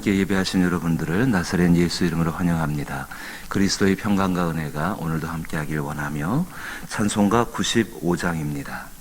함께 예배하신 여러분들을 나사렛 예수 이름으로 환영합니다. 그리스도의 평강과 은혜가 오늘도 함께하길 원하며 찬송가 95장입니다.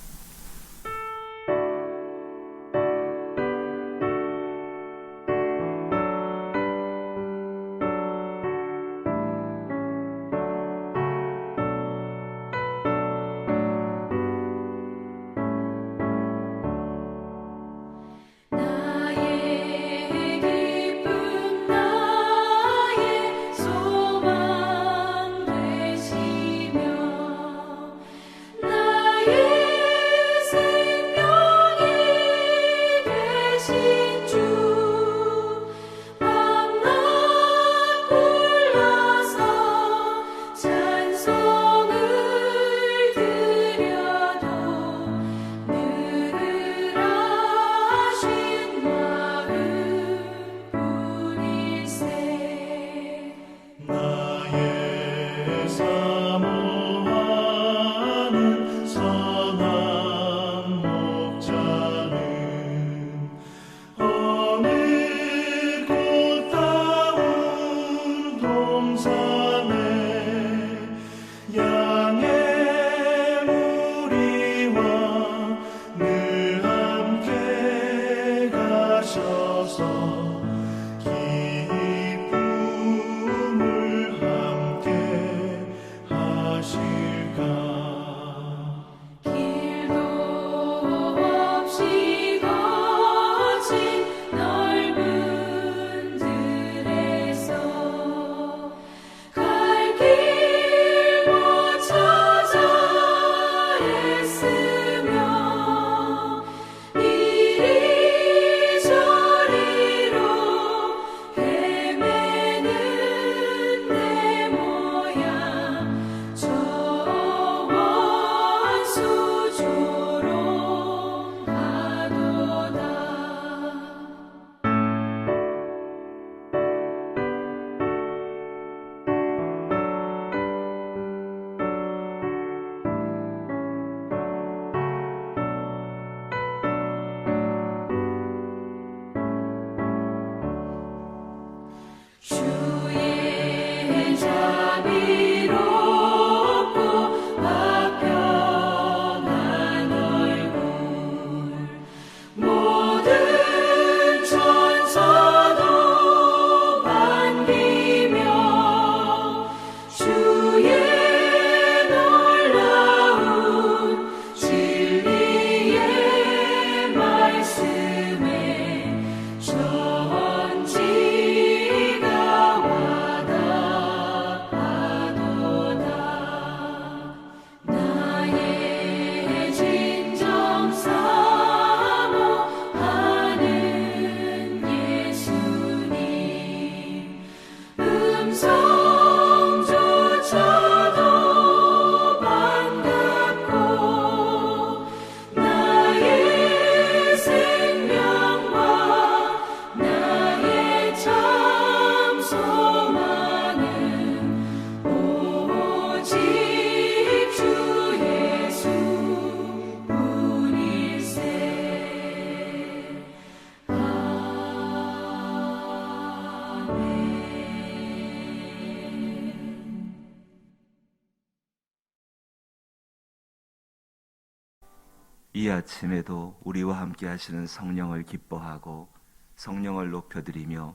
이 아침에도 우리와 함께 하시는 성령을 기뻐하고 성령을 높여드리며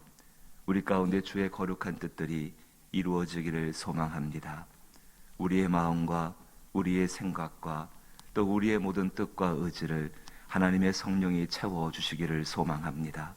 우리 가운데 주의 거룩한 뜻들이 이루어지기를 소망합니다. 우리의 마음과 우리의 생각과 또 우리의 모든 뜻과 의지를 하나님의 성령이 채워주시기를 소망합니다.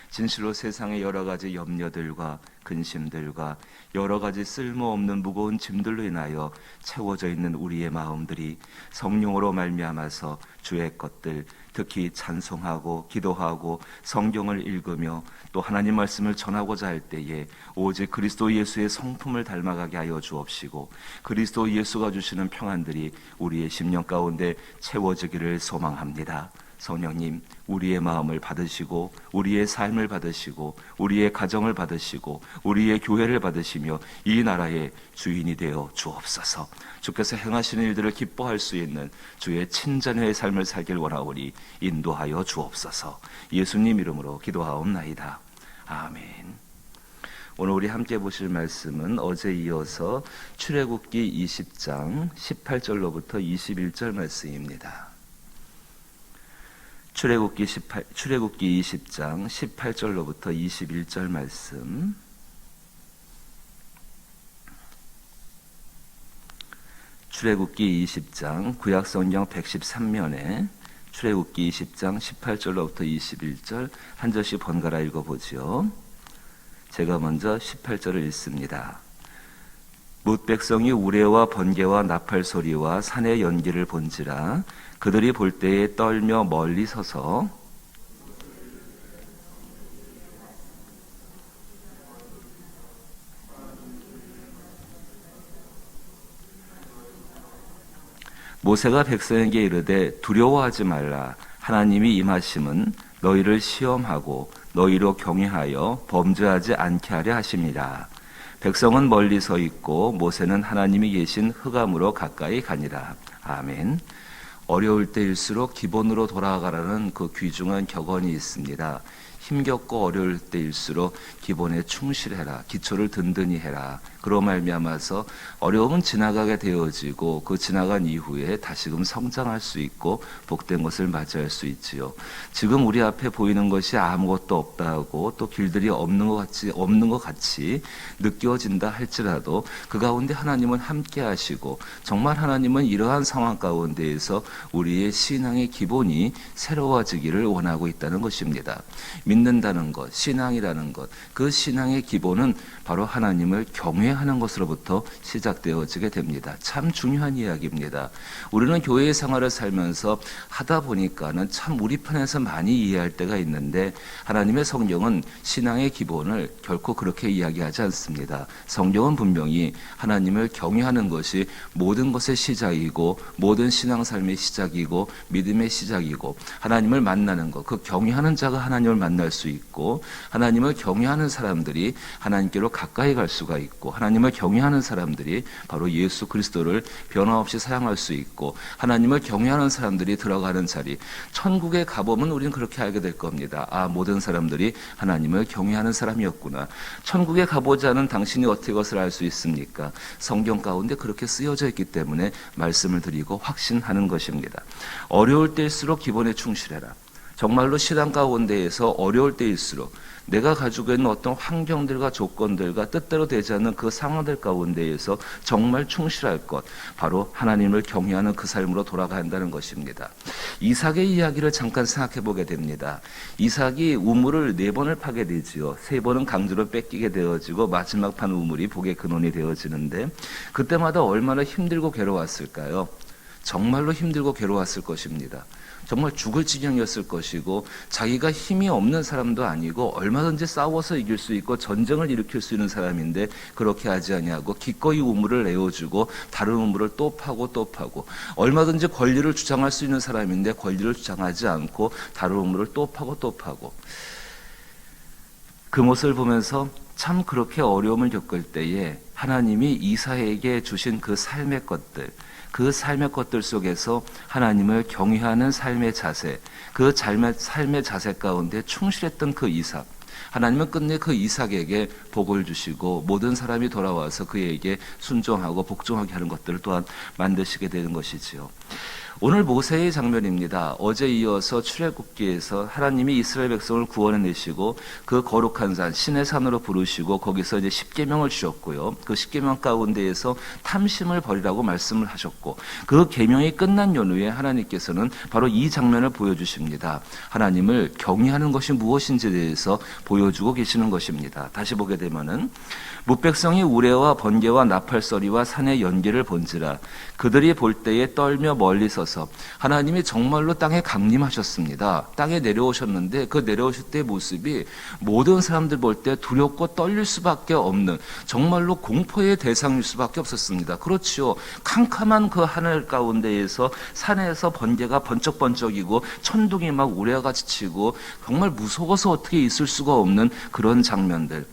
진실로 세상의 여러 가지 염려들과 근심들과 여러 가지 쓸모없는 무거운 짐들로 인하여 채워져 있는 우리의 마음들이 성령으로 말미암아서 주의 것들, 특히 찬송하고 기도하고 성경을 읽으며 또 하나님 말씀을 전하고자 할 때에 오직 그리스도 예수의 성품을 닮아가게 하여 주옵시고 그리스도 예수가 주시는 평안들이 우리의 심령 가운데 채워지기를 소망합니다. 성령님, 우리의 마음을 받으시고 우리의 삶을 받으시고 우리의 가정을 받으시고 우리의 교회를 받으시며 이 나라의 주인이 되어 주옵소서. 주께서 행하시는 일들을 기뻐할 수 있는 주의 친자녀의 삶을 살길 원하오니 인도하여 주옵소서. 예수님 이름으로 기도하옵나이다. 아멘. 오늘 우리 함께 보실 말씀은 어제 이어서 출애굽기 20장 18절로부터 21절 말씀입니다. 출애굽기 20장 18절로부터 21절 말씀. 출애굽기 20장 구약성경 113면에 출애굽기 20장 18절로부터 21절 한 절씩 번갈아 읽어보죠. 제가 먼저 18절을 읽습니다. 뭇 백성이 우레와 번개와 나팔 소리와 산의 연기를 본지라 그들이 볼 때에 떨며 멀리 서서 모세가 백성에게 이르되 두려워하지 말라. 하나님이 임하심은 너희를 시험하고 너희로 경외하여 범죄하지 않게 하려 하심이라. 백성은 멀리 서 있고 모세는 하나님이 계신 흑암으로 가까이 가니라. 아멘. 어려울 때일수록 기본으로 돌아가라는 그 귀중한 격언이 있습니다. 힘겹고 어려울 때일수록 기본에 충실해라. 기초를 든든히 해라. 그로 말미암아서 어려움은 지나가게 되어지고 그 지나간 이후에 다시금 성장할 수 있고 복된 것을 맞이할 수 있지요. 지금 우리 앞에 보이는 것이 아무것도 없다고 또 길들이 없는 것 같이 느껴진다 할지라도 그 가운데 하나님은 함께 하시고 정말 하나님은 이러한 상황 가운데에서 우리의 신앙의 기본이 새로워지기를 원하고 있다는 것입니다. 믿는다는 것, 신앙이라는 것, 그 신앙의 기본은 바로 하나님을 경외하는 것으로부터 시작되어지게 됩니다. 참 중요한 이야기입니다. 우리는 교회의 생활을 살면서 하다 보니까는 참 우리 편에서 많이 이해할 때가 있는데 하나님의 성경은 신앙의 기본을 결코 그렇게 이야기하지 않습니다. 성경은 분명히 하나님을 경외하는 것이 모든 것의 시작이고 모든 신앙삶의 시작이고 믿음의 시작이고 하나님을 만나는 것, 그 경외하는 자가 하나님을 만날 수 있고 하나님을 경외하는 사람들이 하나님께로 가까이 갈 수가 있고 하나님을 경외하는 사람들이 바로 예수 그리스도를 변함없이 사랑할 수 있고 하나님을 경외하는 사람들이 들어가는 자리, 천국의 가보면 우리는 그렇게 알게 될 겁니다. 아, 모든 사람들이 하나님을 경외하는 사람이었구나. 천국에 가보지 않은 당신이 어떻게 그것을 알 수 있습니까? 성경 가운데 그렇게 쓰여져 있기 때문에 말씀을 드리고 확신하는 것입니다. 어려울 때일수록 기본에 충실해라. 정말로 신앙 가운데에서 어려울 때일수록 내가 가지고 있는 어떤 환경들과 조건들과 뜻대로 되지 않는 그 상황들 가운데에서 정말 충실할 것, 바로 하나님을 경외하는 그 삶으로 돌아가야 한다는 것입니다. 이삭의 이야기를 잠깐 생각해 보게 됩니다. 이삭이 우물을 4번을 파게 되지요. 3번은 강제로 뺏기게 되어지고 마지막 판 우물이 복의 근원이 되어지는데 그때마다 얼마나 힘들고 괴로웠을까요? 정말로 힘들고 괴로웠을 것입니다. 정말 죽을 지경이었을 것이고 자기가 힘이 없는 사람도 아니고 얼마든지 싸워서 이길 수 있고 전쟁을 일으킬 수 있는 사람인데 그렇게 하지 아니하고 기꺼이 우물을 내어주고 다른 우물을 또 파고 또 파고 얼마든지 권리를 주장할 수 있는 사람인데 권리를 주장하지 않고 다른 우물을 또 파고 또 파고 그 모습을 보면서 참 그렇게 어려움을 겪을 때에 하나님이 이삭에게 주신 그 삶의 것들, 그 삶의 것들 속에서 하나님을 경외하는 삶의 자세, 그 삶의 자세 가운데 충실했던 그 이삭, 하나님은 끝내 그 이삭에게 복을 주시고 모든 사람이 돌아와서 그에게 순종하고 복종하게 하는 것들을 또한 만드시게 되는 것이지요. 오늘 모세의 장면입니다. 어제 이어서 출애굽기에서 하나님이 이스라엘 백성을 구원해내시고 그 거룩한 산 신의 산으로 부르시고 거기서 이제 십계명을 주셨고요. 그 십계명 가운데에서 탐심을 버리라고 말씀을 하셨고 그 계명이 끝난 연후에 하나님께서는 바로 이 장면을 보여주십니다. 하나님을 경외하는 것이 무엇인지에 대해서 보여주고 계시는 것입니다. 다시 보게 되면은 뭇백성이 우레와 번개와 나팔소리와 산의 연기를 본지라 그들이 볼 때에 떨며 멀리 서서 하나님이 정말로 땅에 강림하셨습니다. 땅에 내려오셨는데 그 내려오실 때의 모습이 모든 사람들 볼 때 두렵고 떨릴 수밖에 없는 정말로 공포의 대상일 수밖에 없었습니다. 그렇지요. 캄캄한 그 하늘 가운데에서 산에서 번개가 번쩍번쩍이고 천둥이 막 우레와 같이 치고 정말 무서워서 어떻게 있을 수가 없는 그런 장면들.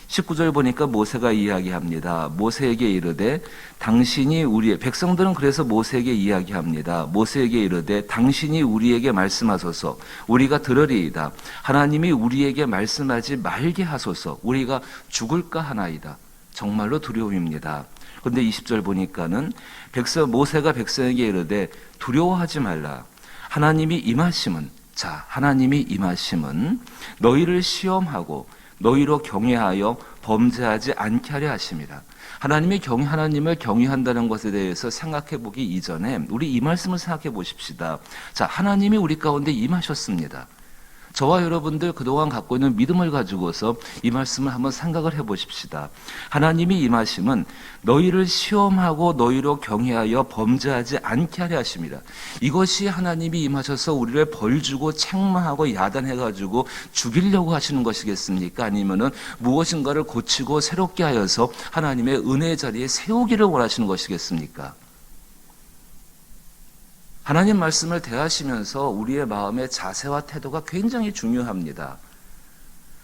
19절 보니까 모세가 이야기합니다. 모세에게 이르되 당신이 우리의 백성들은 그래서 모세에게 이야기합니다. 모세에게 이르되 당신이 우리에게 말씀하소서 우리가 들으리이다. 하나님이 우리에게 말씀하지 말게 하소서 우리가 죽을까 하나이다. 정말로 두려움입니다. 그런데 20절 보니까는 모세가 백성에게 이르되 두려워하지 말라. 하나님이 임하심은 너희를 시험하고 너희로 경외하여 범죄하지 않게 하려 하심이라. 하나님을 경외한다는 것에 대해서 생각해 보기 이전에 우리 이 말씀을 생각해 보십시다. 자, 하나님이 우리 가운데 임하셨습니다. 저와 여러분들 그동안 갖고 있는 믿음을 가지고서 이 말씀을 한번 생각을 해 보십시다. 하나님이 임하심은 너희를 시험하고 너희로 경외하여 범죄하지 않게 하려 하심이라. 이것이 하나님이 임하셔서 우리를 벌주고 책망하고 야단해가지고 죽이려고 하시는 것이겠습니까? 아니면은 무엇인가를 고치고 새롭게 하여서 하나님의 은혜의 자리에 세우기를 원하시는 것이겠습니까? 하나님 말씀을 대하시면서 우리의 마음의 자세와 태도가 굉장히 중요합니다.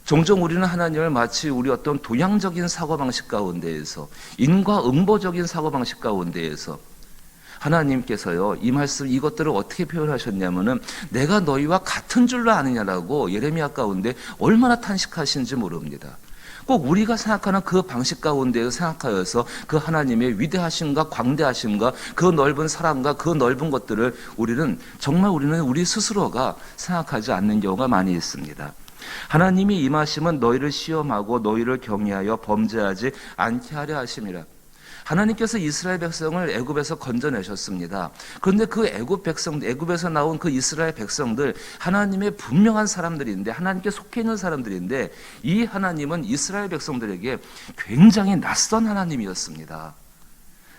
종종 우리는 하나님을 마치 우리 어떤 동양적인 사고방식 가운데에서 인과응보적인 사고방식 가운데에서 하나님께서요 이 말씀 이것들을 어떻게 표현하셨냐면은 내가 너희와 같은 줄로 아느냐라고 예레미야 가운데 얼마나 탄식하시는지 모릅니다. 꼭 우리가 생각하는 그 방식 가운데에 생각하여서 그 하나님의 위대하심과 광대하심과 그 넓은 사랑과 그 넓은 것들을 우리는 우리 스스로가 생각하지 않는 경우가 많이 있습니다. 하나님이 임하심은 너희를 시험하고 너희를 경외하여 범죄하지 않게 하려 하심이라. 하나님께서 이스라엘 백성을 애굽에서 건져내셨습니다. 그런데 그 애굽에서 나온 그 이스라엘 백성들, 하나님의 분명한 사람들인데, 하나님께 속해 있는 사람들인데, 이 하나님은 이스라엘 백성들에게 굉장히 낯선 하나님이었습니다.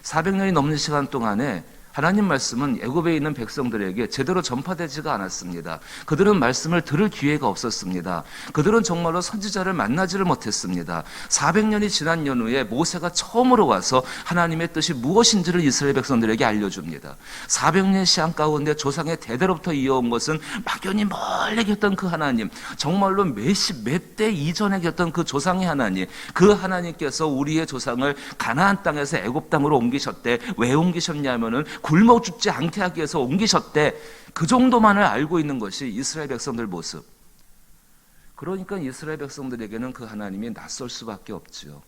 400년이 넘는 시간 동안에 하나님 말씀은 애굽에 있는 백성들에게 제대로 전파되지가 않았습니다. 그들은 말씀을 들을 기회가 없었습니다. 그들은 정말로 선지자를 만나지를 못했습니다. 400년이 지난 연후에 모세가 처음으로 와서 하나님의 뜻이 무엇인지를 이스라엘 백성들에게 알려줍니다. 400년 시간 가운데 조상의 대대로부터 이어온 것은 막연히 멀리 계셨던 그 하나님, 정말로 몇 대 이전에 계셨던 그 조상의 하나님, 그 하나님께서 우리의 조상을 가나안 땅에서 애굽 땅으로 옮기셨대. 왜 옮기셨냐면은 굶어 죽지 않게 하기 위해서 옮기셨대. 그 정도만을 알고 있는 것이 이스라엘 백성들 모습. 그러니까 이스라엘 백성들에게는 그 하나님이 낯설 수밖에 없지요.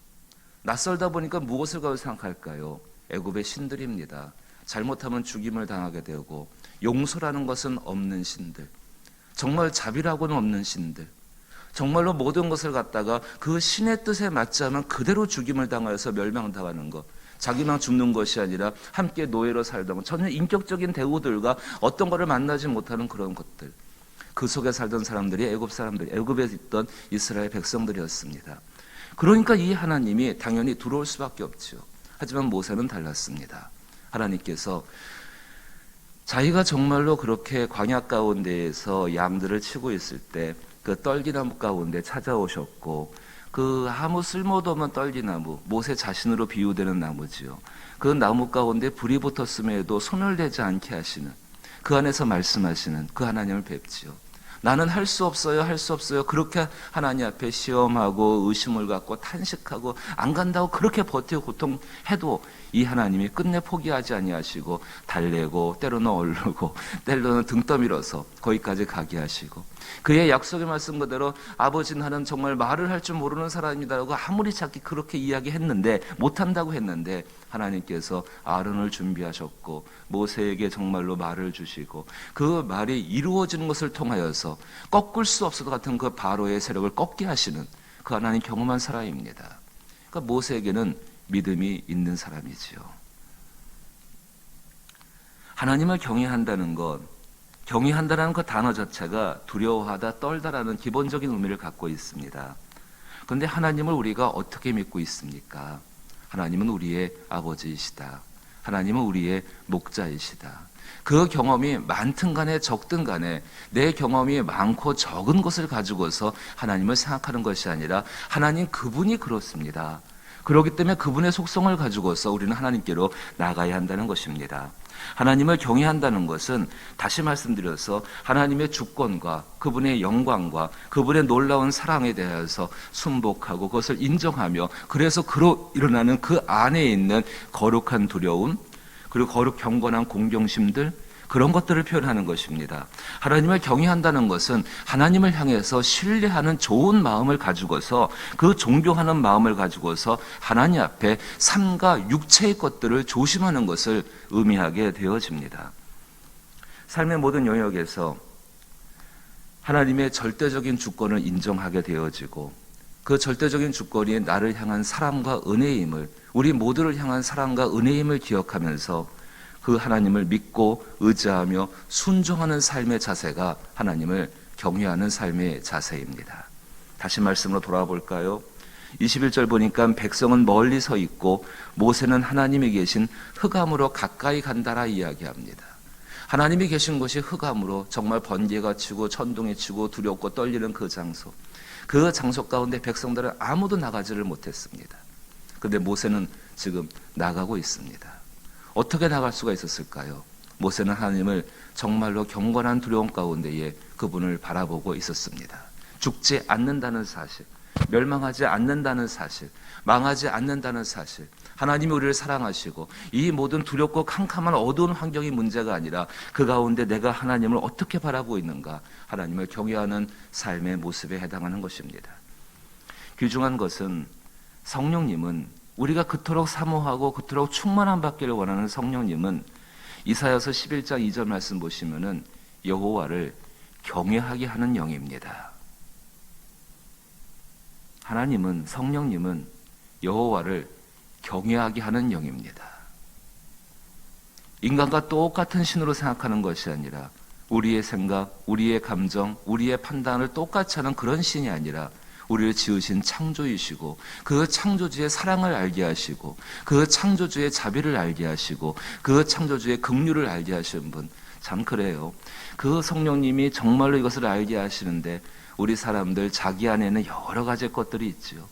낯설다 보니까 무엇을 가지고 생각할까요? 애굽의 신들입니다. 잘못하면 죽임을 당하게 되고, 용서라는 것은 없는 신들, 정말 자비라고는 없는 신들, 정말로 모든 것을 갖다가 그 신의 뜻에 맞지 않으면 그대로 죽임을 당하여서 멸망당하는 것, 자기만 죽는 것이 아니라 함께 노예로 살던 전혀 인격적인 대우들과 어떤 것을 만나지 못하는 그런 것들, 그 속에 살던 사람들이 애굽에 있던 이스라엘 백성들이었습니다. 그러니까 이 하나님이 당연히 두려울 수밖에 없죠. 하지만 모세는 달랐습니다. 하나님께서 자기가 정말로 그렇게 광야 가운데에서 양들을 치고 있을 때 그 떨기나무 가운데 찾아오셨고, 그 아무 쓸모도 없는 떨기나무, 모세 자신으로 비유되는 나무지요. 그 나무 가운데 불이 붙었음에도 소멸되지 않게 하시는, 그 안에서 말씀하시는 그 하나님을 뵙지요. 나는 할 수 없어요. 그렇게 하나님 앞에 시험하고 의심을 갖고 탄식하고 안 간다고 그렇게 버티고 고통해도 이 하나님이 끝내 포기하지 아니하시고 달래고 때로는 얼르고 때로는 등 떠밀어서 거기까지 가게 하시고, 그의 약속의 말씀 그대로 아버지 나는 정말 말을 할 줄 모르는 사람이다라고 아무리 찾기 그렇게 이야기했는데, 못한다고 했는데 하나님께서 아론을 준비하셨고 모세에게 정말로 말을 주시고, 그 말이 이루어지는 것을 통하여서 꺾을 수 없을 것 같은 그 바로의 세력을 꺾게 하시는 그 하나님 경험한 사람입니다. 그러니까 모세에게는 믿음이 있는 사람이지요. 하나님을 경외한다는 것, 경외한다는 그 단어 자체가 두려워하다, 떨다라는 기본적인 의미를 갖고 있습니다. 그런데 하나님을 우리가 어떻게 믿고 있습니까? 하나님은 우리의 아버지이시다. 하나님은 우리의 목자이시다. 그 경험이 많든 간에 적든 간에 내 경험이 많고 적은 것을 가지고서 하나님을 생각하는 것이 아니라, 하나님 그분이 그렇습니다. 그렇기 때문에 그분의 속성을 가지고서 우리는 하나님께로 나가야 한다는 것입니다. 하나님을 경외한다는 것은 다시 말씀드려서 하나님의 주권과 그분의 영광과 그분의 놀라운 사랑에 대해서 순복하고 그것을 인정하며 그래서 그로 일어나는 그 안에 있는 거룩한 두려움 그리고 거룩 경건한 공경심들 그런 것들을 표현하는 것입니다. 하나님을 경외한다는 것은 하나님을 향해서 신뢰하는 좋은 마음을 가지고서 그 존경하는 마음을 가지고서 하나님 앞에 삶과 육체의 것들을 조심하는 것을 의미하게 되어집니다. 삶의 모든 영역에서 하나님의 절대적인 주권을 인정하게 되어지고 그 절대적인 주권이 나를 향한 사랑과 은혜임을 우리 모두를 향한 사랑과 은혜임을 기억하면서 그 하나님을 믿고 의지하며 순종하는 삶의 자세가 하나님을 경외하는 삶의 자세입니다. 다시 말씀으로 돌아볼까요? 21절 보니까 백성은 멀리 서 있고 모세는 하나님이 계신 흑암으로 가까이 간다라 이야기합니다. 하나님이 계신 곳이 흑암으로 정말 번개가 치고 천둥이 치고 두렵고 떨리는 그 장소 가운데 백성들은 아무도 나가지를 못했습니다. 그런데 모세는 지금 나가고 있습니다. 어떻게 나갈 수가 있었을까요? 모세는 하나님을 정말로 경건한 두려움 가운데에 그분을 바라보고 있었습니다. 죽지 않는다는 사실, 멸망하지 않는다는 사실, 망하지 않는다는 사실, 하나님이 우리를 사랑하시고 이 모든 두렵고 캄캄한 어두운 환경이 문제가 아니라 그 가운데 내가 하나님을 어떻게 바라보고 있는가, 하나님을 경외하는 삶의 모습에 해당하는 것입니다. 귀중한 것은 성령님은 우리가 그토록 사모하고 그토록 충만함 받기를 원하는 성령님은 이사야서 11장 2절 말씀 보시면은 여호와를 경외하게 하는 영입니다. 하나님은 성령님은 여호와를 경외하게 하는 영입니다. 인간과 똑같은 신으로 생각하는 것이 아니라 우리의 생각, 우리의 감정, 우리의 판단을 똑같이 하는 그런 신이 아니라 우리를 지으신 창조이시고 그 창조주의 사랑을 알게 하시고 그 창조주의 자비를 알게 하시고 그 창조주의 긍휼을 알게 하시는 분, 참 그래요. 그 성령님이 정말로 이것을 알게 하시는데 우리 사람들 자기 안에는 여러 가지 것들이 있죠.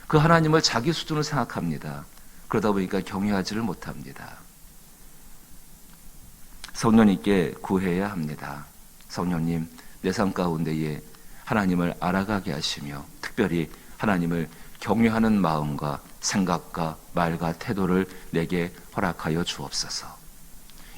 그 하나님을 자기 수준으로 생각합니다. 그러다 보니까 경외하지를 못합니다. 성령님께 구해야 합니다. 성령님, 내 삶 가운데에 하나님을 알아가게 하시며 특별히 하나님을 경외하는 마음과 생각과 말과 태도를 내게 허락하여 주옵소서.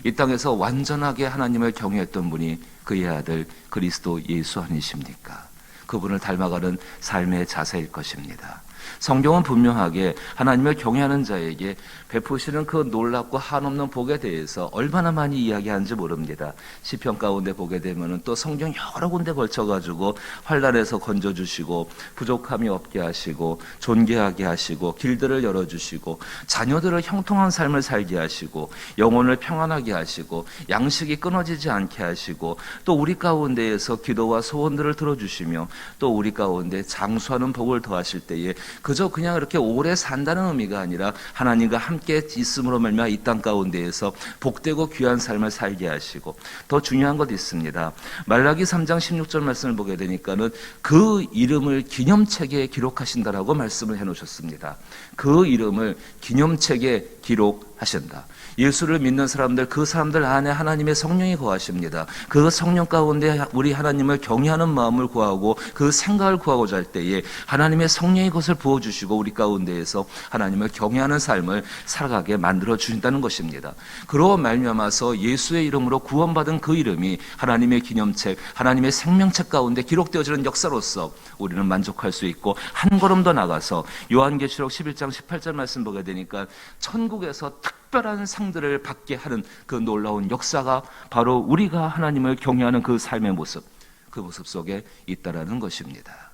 이 땅에서 완전하게 하나님을 경외했던 분이 그의 아들 그리스도 예수 아니십니까? 그분을 닮아가는 삶의 자세일 것입니다. 성경은 분명하게 하나님을 경외하는 자에게 베푸시는 그 놀랍고 한없는 복에 대해서 얼마나 많이 이야기하는지 모릅니다. 시편 가운데 보게 되면 또 성경 여러 군데 걸쳐가지고 환난에서 건져주시고 부족함이 없게 하시고 존귀하게 하시고 길들을 열어주시고 자녀들을 형통한 삶을 살게 하시고 영혼을 평안하게 하시고 양식이 끊어지지 않게 하시고 또 우리 가운데에서 기도와 소원들을 들어주시며 또 우리 가운데 장수하는 복을 더하실 때에 그저 그냥 이렇게 오래 산다는 의미가 아니라 하나님과 함께 있음으로 말미암아 이 땅 가운데에서 복되고 귀한 삶을 살게 하시고 더 중요한 것도 있습니다. 말라기 3장 16절 말씀을 보게 되니까는 그 이름을 기념책에 기록하신다라고 말씀을 해놓으셨습니다. 그 이름을 기념책에 기록하신다. 예수를 믿는 사람들, 그 사람들 안에 하나님의 성령이 거하십니다. 그 성령 가운데 우리 하나님을 경외하는 마음을 구하고 그 생각을 구하고자 할 때에 하나님의 성령이 그것을 부어주시고 우리 가운데에서 하나님을 경외하는 삶을 살아가게 만들어 주신다는 것입니다. 그로 말미암아서 예수의 이름으로 구원받은 그 이름이 하나님의 기념책, 하나님의 생명책 가운데 기록되어지는 역사로서 우리는 만족할 수 있고 한 걸음 더 나가서 요한계시록 11장 18절 말씀 보게 되니까 천국에서 특별한 상들을 받게 하는 그 놀라운 역사가 바로 우리가 하나님을 경외하는 그 삶의 모습, 그 모습 속에 있다라는 것입니다.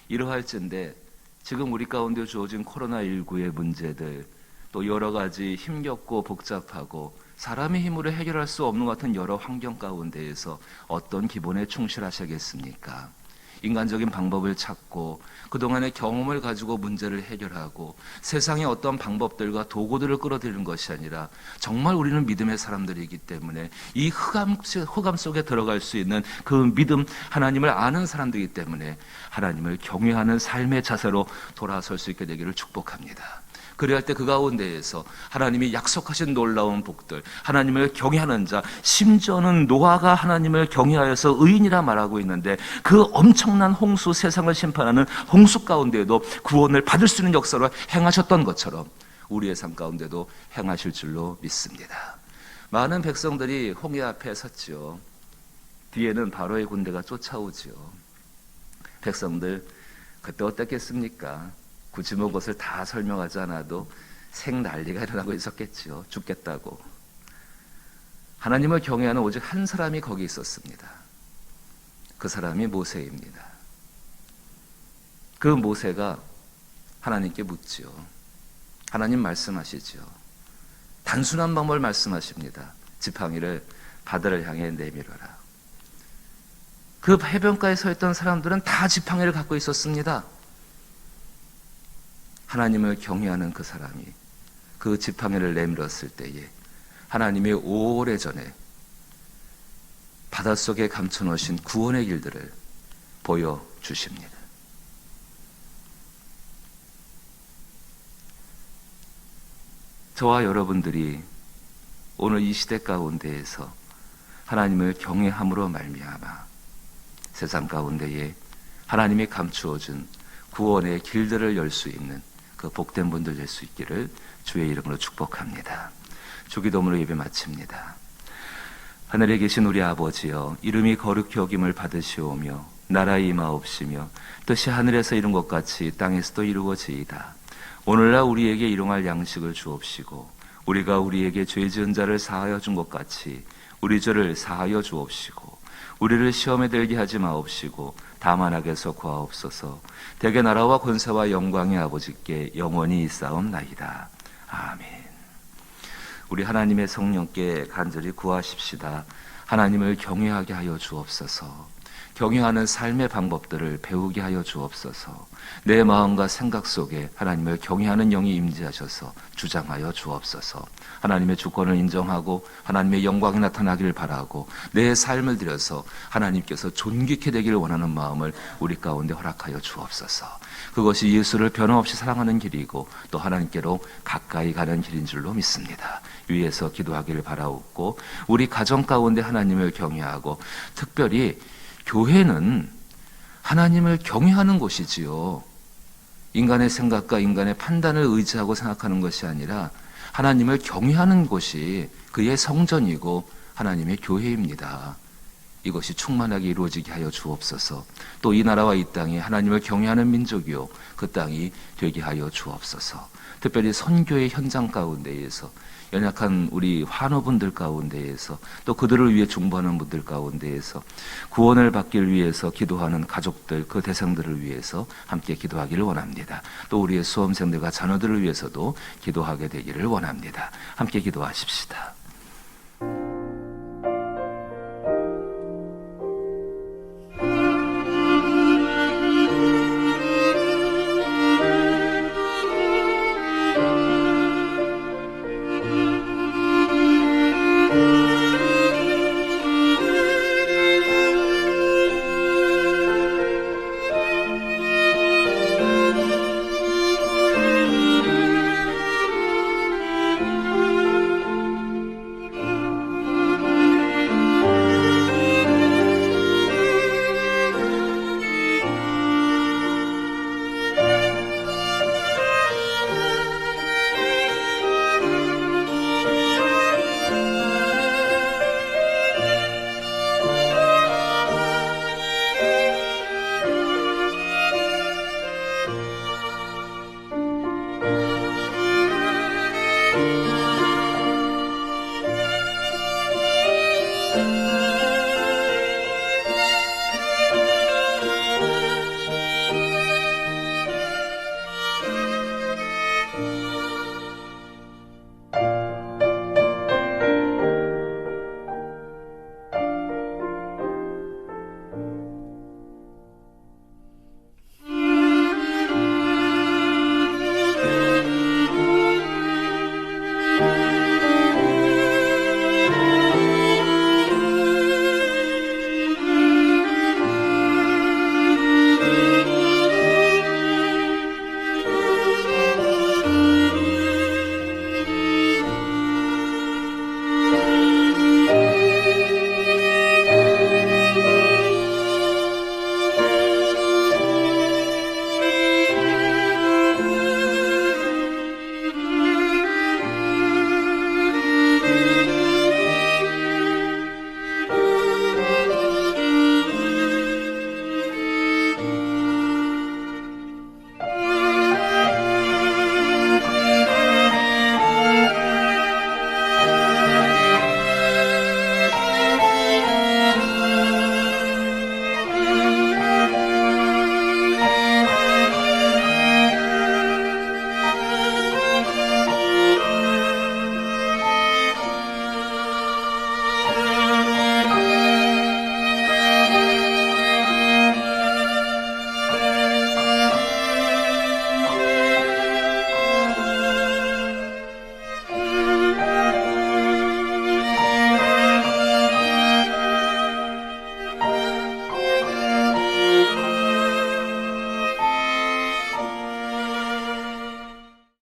이러할진데 지금 우리 가운데 주어진 코로나19의 문제들, 또 여러 가지 힘겹고 복잡하고 사람의 힘으로 해결할 수 없는 것 같은 여러 환경 가운데에서 어떤 기본에 충실하셔야겠습니까? 인간적인 방법을 찾고 그동안의 경험을 가지고 문제를 해결하고 세상의 어떤 방법들과 도구들을 끌어들이는 것이 아니라 정말 우리는 믿음의 사람들이기 때문에 이 흑암 속에 들어갈 수 있는 그 믿음, 하나님을 아는 사람들이기 때문에 하나님을 경외하는 삶의 자세로 돌아설 수 있게 되기를 축복합니다. 그래야 할 때 그 가운데에서 하나님이 약속하신 놀라운 복들, 하나님을 경외하는 자, 심지어는 노아가 하나님을 경외하여서 의인이라 말하고 있는데 그 엄청난 홍수, 세상을 심판하는 홍수 가운데에도 구원을 받을 수 있는 역사를 행하셨던 것처럼 우리의 삶 가운데도 행하실 줄로 믿습니다. 많은 백성들이 홍해 앞에 섰죠. 뒤에는 바로의 군대가 쫓아오죠. 백성들 그때 어땠겠습니까? 굳이 뭐 것을 다 설명하지 않아도 생난리가 일어나고 있었겠지요. 죽겠다고. 하나님을 경외하는 오직 한 사람이 거기 있었습니다. 그 사람이 모세입니다. 그 모세가 하나님께 묻지요. 하나님 말씀하시지요. 단순한 방법을 말씀하십니다. 지팡이를 바다를 향해 내밀어라. 그 해변가에 서 있던 사람들은 다 지팡이를 갖고 있었습니다. 하나님을 경외하는 그 사람이 그 지팡이를 내밀었을 때에 하나님이 오래전에 바닷속에 감춰놓으신 구원의 길들을 보여주십니다. 저와 여러분들이 오늘 이 시대 가운데에서 하나님을 경외함으로 말미암아 세상 가운데에 하나님이 감추어준 구원의 길들을 열 수 있는 그 복된 분들 될 수 있기를 주의 이름으로 축복합니다. 주기도문으로 예배 마칩니다. 하늘에 계신 우리 아버지여, 이름이 거룩히 여김을 받으시오며 나라의 임하옵시며 뜻이 하늘에서 이룬 것 같이 땅에서도 이루어지이다. 오늘날 우리에게 일용할 양식을 주옵시고 우리가 우리에게 죄 지은 자를 사하여 준 것 같이 우리 죄를 사하여 주옵시고 우리를 시험에 들게 하지 마옵시고 다만 악에서 구하옵소서. 대개 나라와 권세와 영광의 아버지께 영원히 있사옵나이다. 아멘. 우리 하나님의 성령께 간절히 구하십시다. 하나님을 경외하게 하여 주옵소서. 경외하는 삶의 방법들을 배우게 하여 주옵소서. 내 마음과 생각 속에 하나님을 경외하는 영이 임재하셔서 주장하여 주옵소서. 하나님의 주권을 인정하고 하나님의 영광이 나타나기를 바라고 내 삶을 들여서 하나님께서 존귀케 되기를 원하는 마음을 우리 가운데 허락하여 주옵소서. 그것이 예수를 변함없이 사랑하는 길이고 또 하나님께로 가까이 가는 길인 줄로 믿습니다. 위에서 기도하기를 바라옵고 우리 가정 가운데 하나님을 경외하고 특별히 교회는 하나님을 경외하는 곳이지요. 인간의 생각과 인간의 판단을 의지하고 생각하는 것이 아니라 하나님을 경외하는 곳이 그의 성전이고 하나님의 교회입니다. 이것이 충만하게 이루어지게 하여 주옵소서. 또 이 나라와 이 땅이 하나님을 경외하는 민족이요 그 땅이 되게 하여 주옵소서. 특별히 선교의 현장 가운데에서 연약한 우리 환우분들 가운데에서 또 그들을 위해 중보하는 분들 가운데에서 구원을 받기를 위해서 기도하는 가족들, 그 대상들을 위해서 함께 기도하기를 원합니다. 또 우리의 수험생들과 자녀들을 위해서도 기도하게 되기를 원합니다. 함께 기도하십시다.